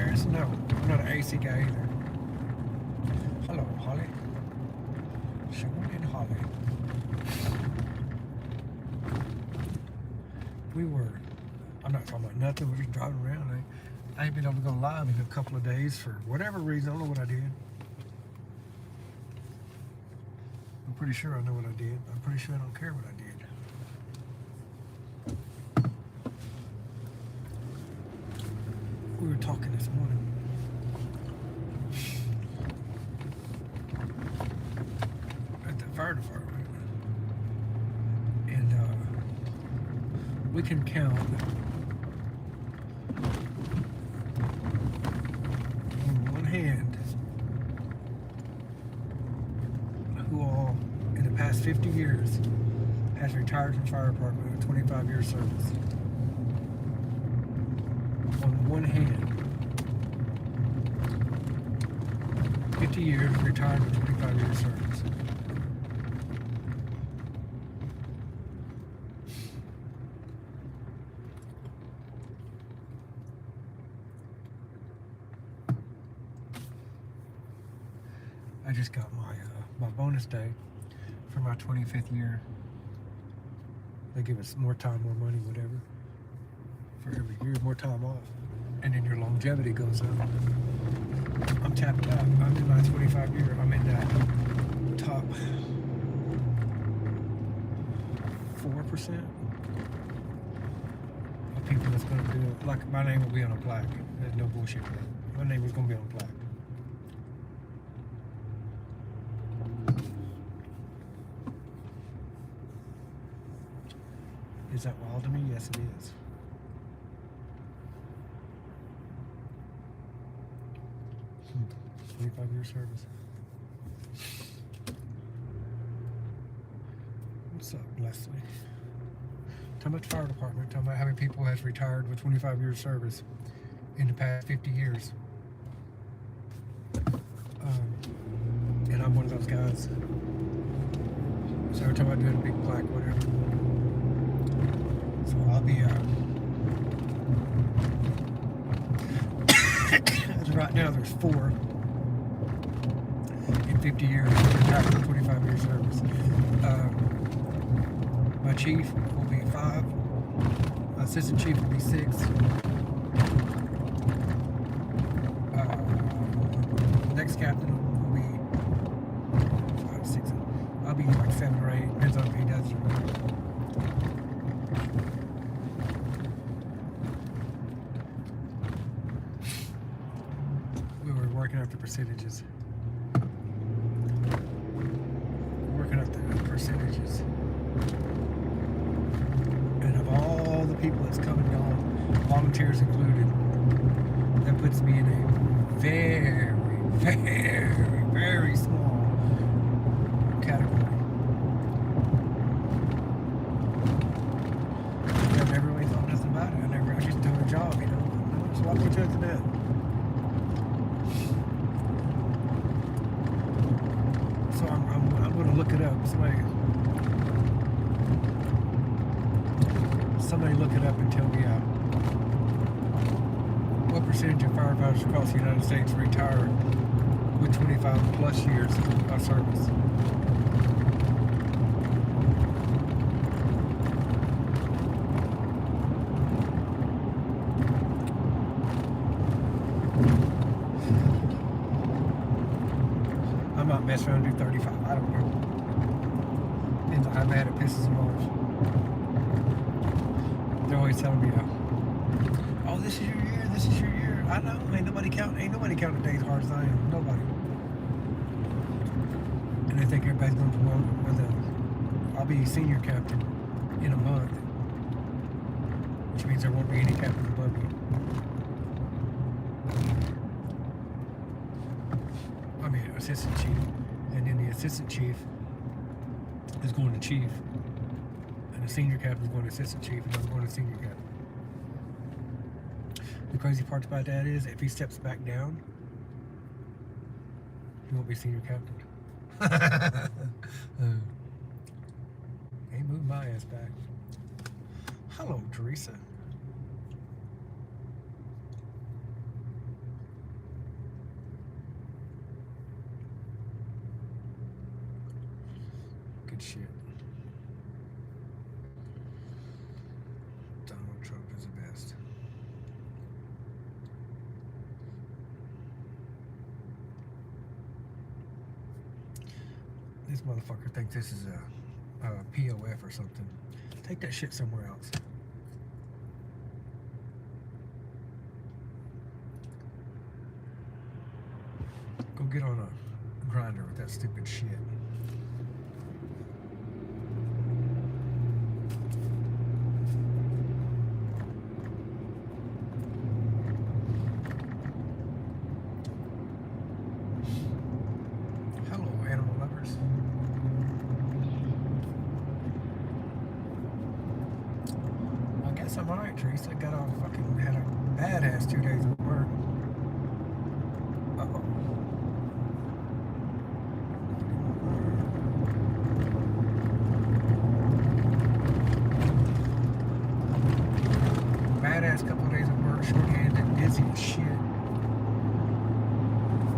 tires? No, I'm not an AC guy either. Hello, Holly. Sean and Holly. I'm not talking about nothing, we're just driving around. I ain't been able to go live in a couple of days for whatever reason. I don't know what I did. I'm pretty sure I know what I did. I'm pretty sure I don't care what I did. We were talking this morning. At the fire department. And we can count on one hand who all in the past 50 years has retired from fire department with 25 years service. On one hand, 50 years retired with 25 years service. I just got my bonus day for my 25th year. They give us more time, more money, whatever, for every year, more time off. And then your longevity goes up. I'm tapped out. I'm in my 25 year. I'm in that top 4% of people that's going to do it. Like, my name will be on a plaque. There's no bullshit with that. My name is going to be on a plaque. Is that wild to me? Yes, it is. Hmm. 25 year service. What's up, Leslie? Talking about the fire department, talking about how many people has retired with 25 years service in the past 50 years. And I'm one of those guys. So we're talking about doing a big plaque, whatever. So I'll be as of right now, there's 4 in 50 years after 25 years service. My chief will be 5. My assistant chief will be 6. The next captain will be 5, 6. I'll be like 7 or 8. Depends on if he does it or not. Working out the percentages. Working out the percentages. And of all the people that's come and gone, volunteers included, that puts me in a very, very, very small category. I never really thought nothing about it. I just do a job, you know. So I'll put you to that. So I'm going to look it up. Somebody look it up and tell me what percentage of firefighters across the United States retired with 25 plus years of service. I might mess around and do 35. I don't know. Depends on how bad it pisses them off. They're always telling me, "Oh, this is your year. This is your year." I know. Ain't nobody counting the days as hard as I am. Nobody. And they think everybody's going to promote them. I'll be senior captain in a month, which means there won't be any captains above me. I mean, assistant chief, and then the assistant chief is going to chief, and the senior captain is going to assistant chief, and I'm going to senior captain. The crazy part about that is, if he steps back down, he won't be senior captain. Ain't moved my ass back. Hello, Teresa. This motherfucker thinks this is a POF or something. Take that shit somewhere else. Go get on a grinder with that stupid shit. Hello, animal lovers. I guess I'm alright, Teresa. Got on fucking had a badass 2 days of work. Uh-oh. Badass couple of days of work, short-handed, dizzy as shit.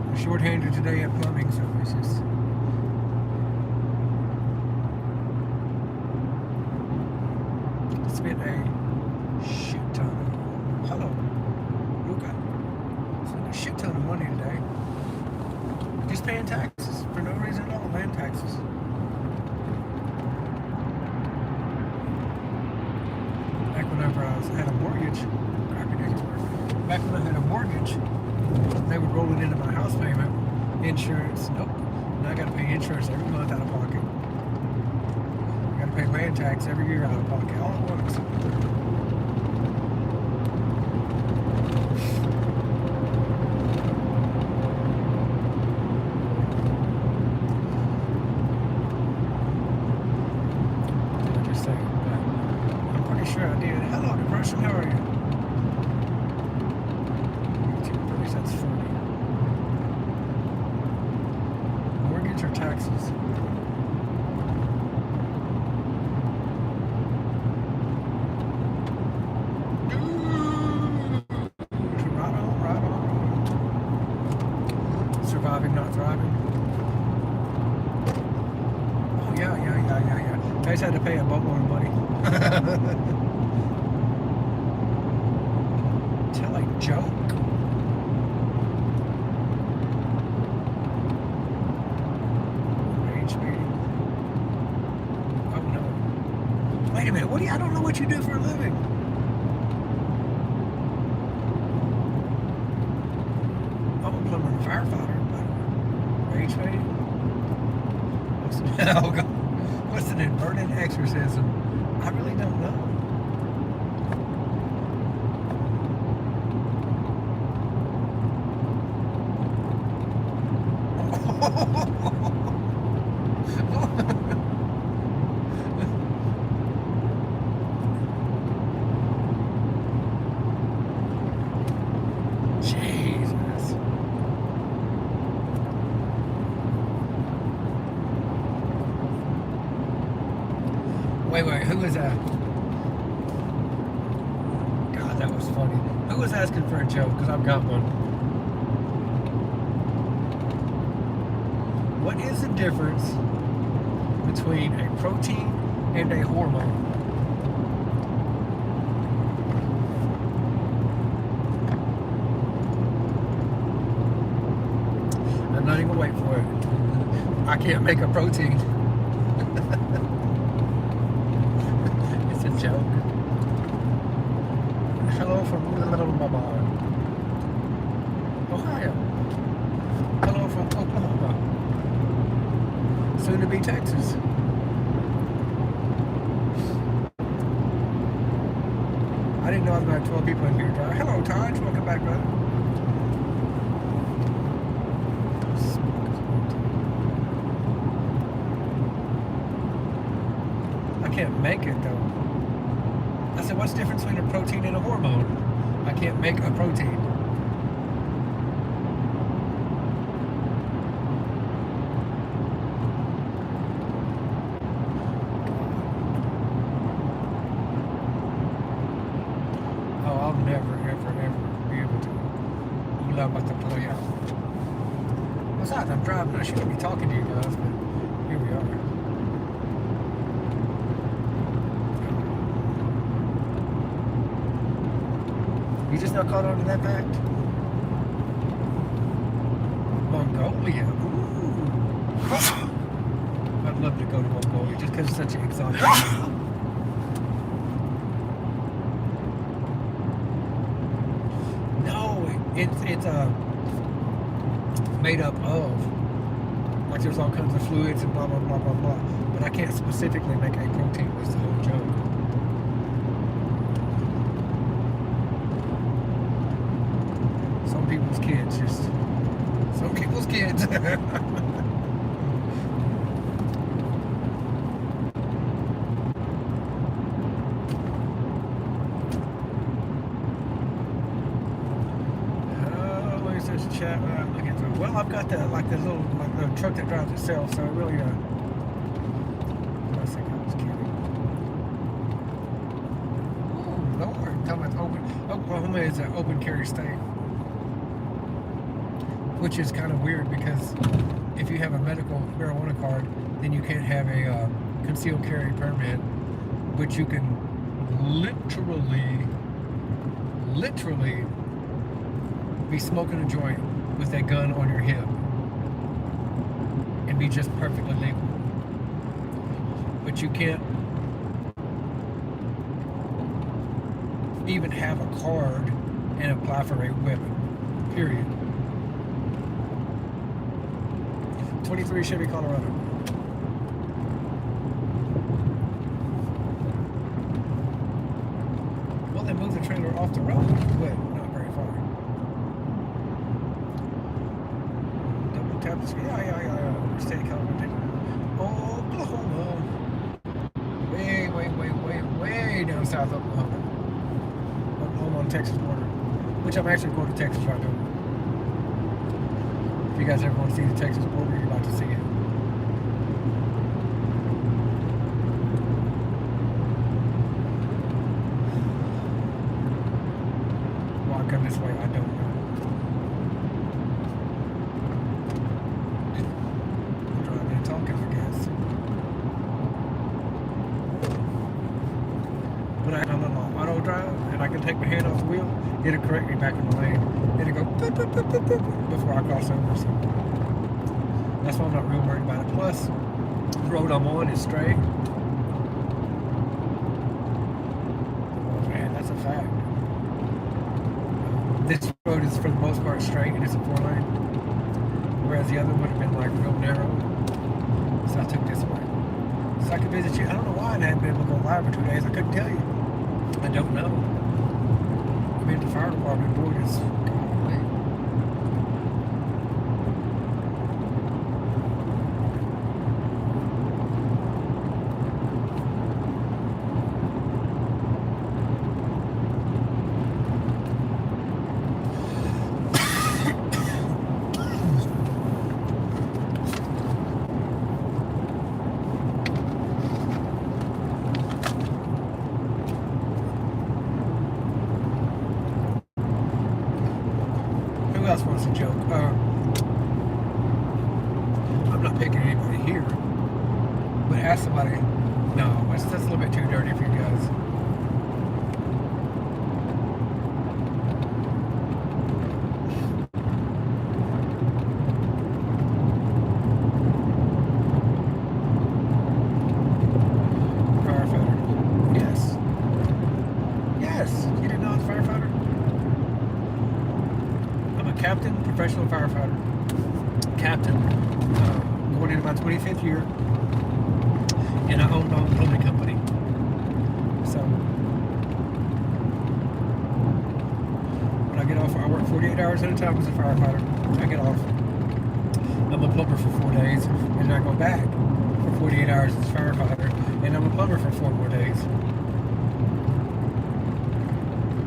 I'm short-handed today at plumbing, so it's just spent a shit ton. Hello, Luca. Spent a shit ton of money today. Just paying taxes for no reason at all. Land taxes. Back whenever I had a mortgage, back when I had a mortgage, they would roll it into my house payment. Insurance, nope. Now I gotta pay insurance every month out of pocket. I gotta pay land tax every year out of pocket, all at once. Did I just say that? I'm pretty sure I did. Hello, depression, how are you? 30 cents 40. Mortgage or taxes? Right on, right on. Surviving, not thriving. Oh yeah. Guys had to pay a boatload of money. Tell a joke. Wait a minute, I don't know what you do for a living. I'm a plumber and firefighter, but rage fading? What's an inverted exorcism? I really don't know. Jesus. Wait, who was that? God, that was funny. Who was asking for a joke? Because I've got one. What is the difference between a protein and a hormone? I'm not even gonna wait for it. I can't make a protein. It's a joke. Hello from Ohio. Hello from Oklahoma. Soon to be Texas. I didn't know I was going to have 12 people in here. Hello, Taj. Welcome back, brother. I can't make it, though. I said, what's the difference between a protein and a hormone? I can't make a protein. I'll never, ever be able to love about to play out. Besides, I'm driving. I shouldn't be talking to you guys, but here we are. You just not caught on to that fact? Mongolia. Ooh. love to go to Mongolia just because it's such an exotic. No, it's made up of, like, there's all kinds of fluids and blah blah blah blah blah. But I can't specifically make a protein. Was the whole joke. Some people's kids. Chat. Well, I've got the little truck that drives itself, so it really I think I was kidding. Oh Lord, talking about Oklahoma is an open carry state, which is kind of weird because if you have a medical marijuana card, then you can't have a concealed carry permit, but you can literally be smoking a joint with a gun on your hip and be just perfectly legal. But you can't even have a card and apply for a weapon, period. 23 Chevy Colorado. Well, they moved the trailer off the road, but not very far. Yeah. State California. Oklahoma. Way down south Oklahoma. Oklahoma on the Texas border. Which I'm actually going to Texas right now. If you guys ever want to see the Texas border, you're about to see it. Why I come this way, I don't know. Talking, I guess. When I have a little auto drive and I can take my hand off the wheel, it'll correct me back in the lane. It'll go boop, boop, boop, boop, boop, before I cross over. So that's why I'm not real worried about it. Plus, the road I'm on is straight. Oh man, that's a fact. This road is for the most part straight and it's a 4-lane. Whereas the other would have been like real narrow. So I took this way. So I could visit you. I don't know why I hadn't been able to go live for 2 days. I couldn't tell you. I don't know. I mean, the fire department board is golly. Who else wants a joke? I'm not picking anybody here, but ask somebody. No, that's a little bit too dirty for you guys. Firefighter. Yes. You didn't know it's firefighter? Captain, professional firefighter. Captain, going into my 25th year, and I own my own plumbing company. So when I get off, I work 48 hours at a time as a firefighter. I get off. I'm a plumber for 4 days, and then I go back for 48 hours as a firefighter, and I'm a plumber for 4 more days.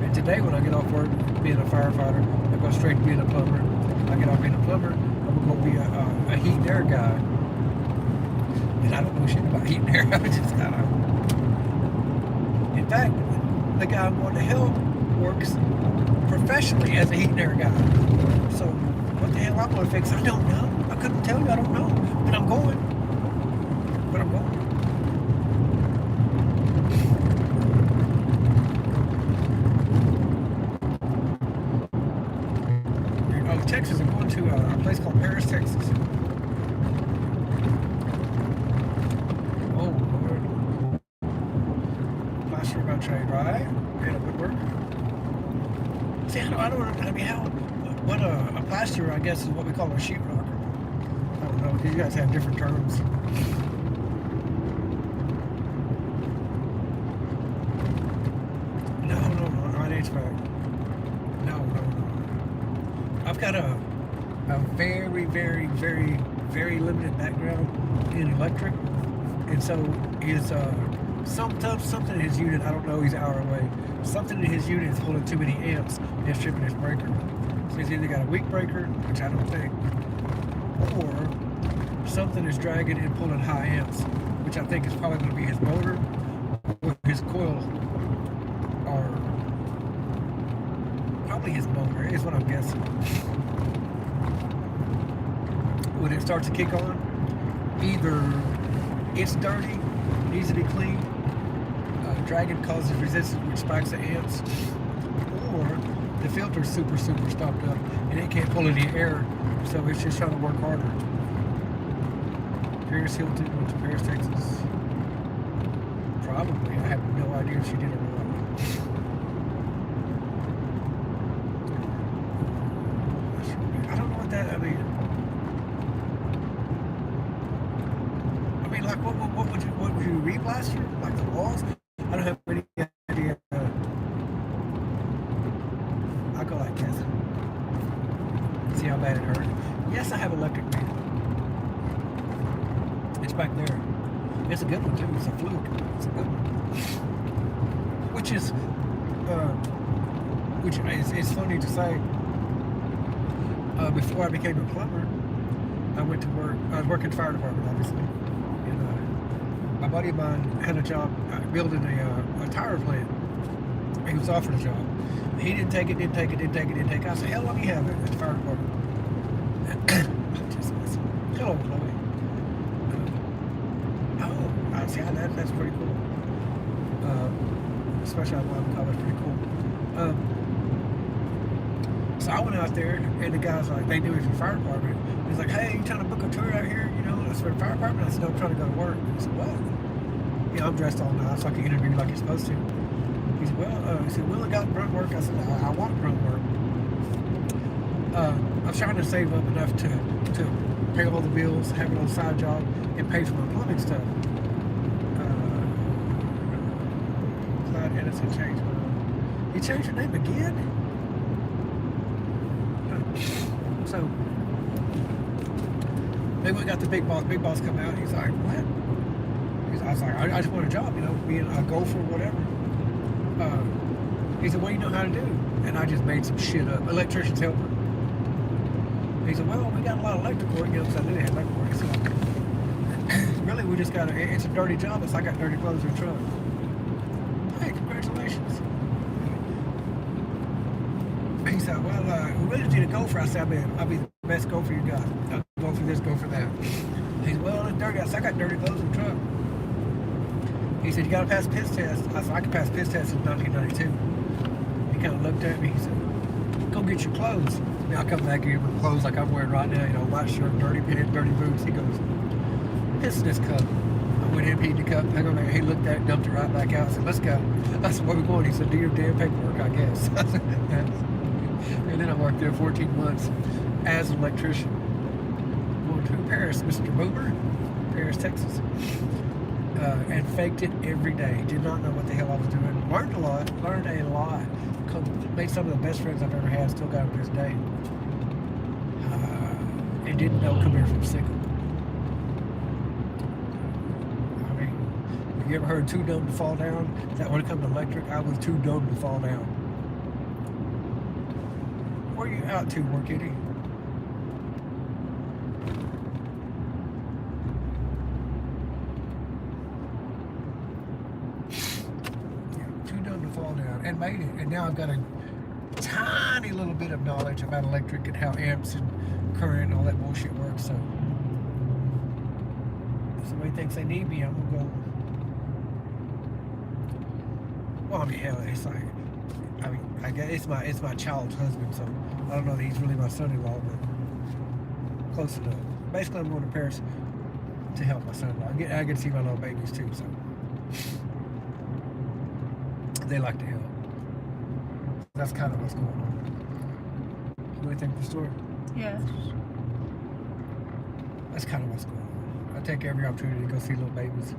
And today, when I get off work, being a firefighter, I go straight to being a plumber. I get off being a plumber, I'm gonna go be a heat and air guy. And I don't know shit about heat and air. I just kind of. In fact, the guy I'm going to help works professionally as a heat and air guy. So what the hell I'm going to fix? I don't know. I couldn't tell you. I don't know. But I'm going. Texas. I'm going to a place called Paris, Texas. Right? And a woodworker. See, I don't, I mean, how, what a plasterer, I guess, is what we call a sheetrocker. I don't know, you guys have different terms. No, not HVAC. No. I've got a very, very, very, very limited background in electric, and so his something in his unit, I don't know, he's an hour away. Something in his unit is pulling too many amps and it's tripping his breaker. So he's either got a weak breaker, which I don't think, or something is dragging and pulling high amps, which I think is probably going to be his motor or his coil, or probably his motor is what I'm guessing. When it starts to kick on, either it's dirty, needs to be cleaned, dragging causes resistance which spikes the amps, or the filter's super stopped up and it can't pull any air, so it's just trying to work harder. Paris Hilton went to Paris, Texas. Probably. I have no idea if she did or not. I don't know what that, I mean, like what would you re-plaster? Like the walls? I don't have any idea. I'll go like this. See how bad it hurt? Yes, I have electric meter. It's back there. It's a good one too. It's a fluke. It's a good one. Which is funny to say. Before I became a plumber, I went to work. I was working fire department, obviously. My buddy of mine had a job building a tire plant. He was offered a job. He didn't take it. I said, hell, let me have it at the fire department. Hello, Chloe. I see, that's pretty cool. Especially on my college, pretty cool. So I went out there, and the guys like, they knew me from the fire department. He's like, hey, you trying to book a tour out here? You know, that's for the fire department. I said, no, I'm trying to go to work. I said, what? You know, I'm dressed all nice, so I can interview like you're supposed to. He said, well, I got grunt work. I said, I want grunt work. I'm trying to save up enough to pay all the bills, have a little side job, and pay for my plumbing stuff. Clyde Edison changed. He changed your name again? So they went and got the big boss. Big boss come out. He's like, what? I was like, I just want a job, you know, being a gopher or whatever. He said, what do you know how to do? And I just made some shit up. Electrician's helper. He said, well, we got a lot of electrical work, you know, because I knew they had electrical work. He said, really, we just got it's a dirty job. It's like I got dirty clothes in the truck. Hey, congratulations. He said, well, we really need a gopher. I said, I'll be the best gopher you got. I'll go for this, go for that. He said, well, it's dirty. I said, I got dirty clothes in the truck. He said, you got to pass piss test. I said, I can pass piss test in 1992. He kind of looked at me. He said, go get your clothes. Now I come back here with clothes like I'm wearing right now, you know, white shirt, dirty pants, dirty boots. He goes, piss in this cup. I went in, peed the cup. I go back. He looked at it, dumped it right back out. I said, let's go. I said, where we going? He said, do your damn paperwork, I guess. I said, and then I worked there 14 months as an electrician. Going to Paris, Mr. Boomer, Paris, Texas. And faked it every day. Did not know what the hell I was doing. Learned a lot. Made some of the best friends I've ever had. Still got them to this day. And didn't know come here from Sickle. I mean, have you ever heard too dumb to fall down? That when it comes to electric, I was too dumb to fall down. Where are you out to, work kitty? Fall down and made it, and now I've got a tiny little bit of knowledge about electric and how amps and current and all that bullshit works. So if somebody thinks they need me, I'm gonna go. Well, I mean, hell, it's like, I mean, I guess it's my child's husband, so I don't know that he's really my son-in-law, but close enough. Basically, I'm going to Paris to help my son-in-law. I get to see my little babies too, so. They like to help. That's kind of what's going on. What do you think of the story? Yeah. That's kind of what's going on. I take every opportunity to go see little babies.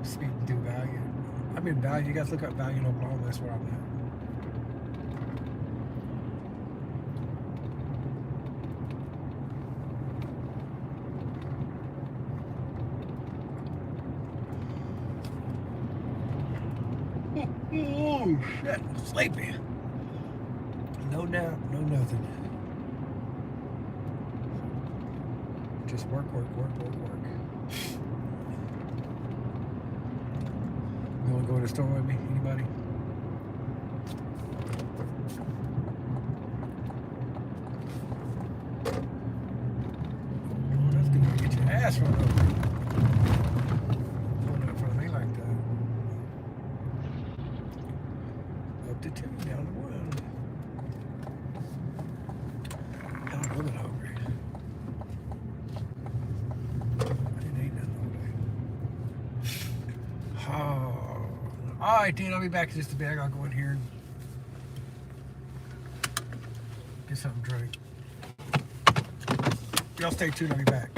Speaking to Valiant. I'm in Valiant. You guys look up Valiant, Oklahoma. That's where I'm at. Oh, shit. I'm sleepy. No nap, no nothing. Just work. You want to go to the store with me? Anybody? Oh, that's gonna get your ass run over. Pulling up in front of me like that. Up to 2, down to 1. I'm a little hungry. I didn't eat nothing all day. Oh. Alright, Dan, I'll be back in just a bit. I gotta go in here and get something to drink. Y'all stay tuned, I'll be back.